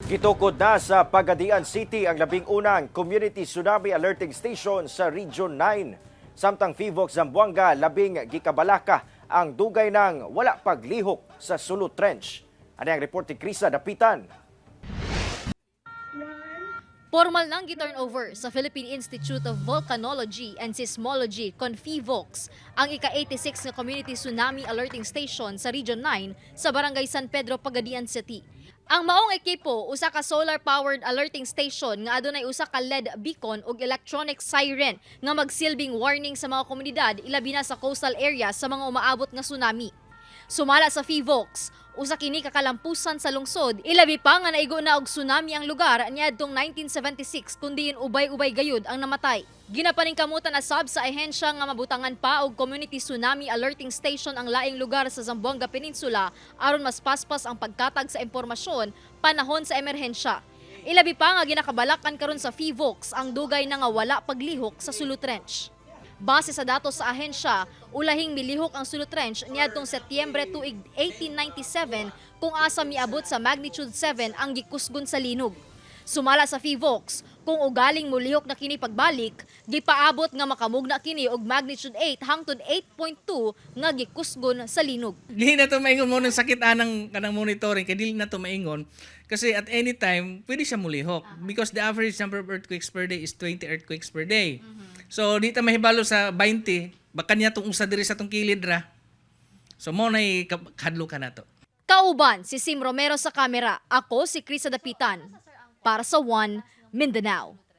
Gitukod na sa Pagadian City ang labing-unang Community Tsunami Alerting Station sa Region 9. Samtang Fivox Zamboanga, labing gikabalaka ang dugay ng wala paglihok sa Sulot Trench. Ano ang report ni Krisa Dapitan? Formal nang gi-turnover sa Philippine Institute of Volcanology and Seismology, CONFIVOX, ang ika-86 na Community Tsunami Alerting Station sa Region 9 sa Barangay San Pedro, Pagadian City. Ang maong ekipo, usa ka solar-powered alerting station nga adunay usa ka LED beacon ug electronic siren nga magsilbing warning sa mga komunidad ilabi na sa coastal area sa mga umaabot nga tsunami. Sumala sa FIVOX, usa kini kakalampusan sa lungsod, ilabi pa nga naigo na og tsunami ang lugar niadtong 1976 kundi ubay-ubay gayud ang namatay. Ginapaningkamutan na sab sa ahensya nga mabutangan pa og Community Tsunami Alerting Station ang laing lugar sa Zamboanga Peninsula aron mas paspas ang pagkatag sa impormasyon panahon sa emerhensya. Ilabi pa nga ginakabalakan karon sa FIVOX ang dugay na nga wala paglihok sa Sulot Trench. Base sa datos sa ahensya, ulahing milihok ang Sulot Trench niadtong Setyembre tuig 1897 kung asa miabot sa magnitude 7 ang gikusgon sa linog. Sumala sa FIVOX, kung ugaling mulihok na kini pagbalik, gipaabot nga makamugna kini og magnitude 8 hangtod 8.2 nga gikusgon sa linog. Dili na to maingon mo ng sakit anang kanang monitoring kay dili na to maingon kasi at any time pwede siya mulihok because the average number of earthquakes per day is 20 earthquakes per day. So di ta mahibalo sa 20 baka niya tong usa diri sa tong kilid ra. So mo nay kadlo ka na to. Kauban si Sim Romero sa kamera, ako si Krisa Dapitan para sa One Mindanao.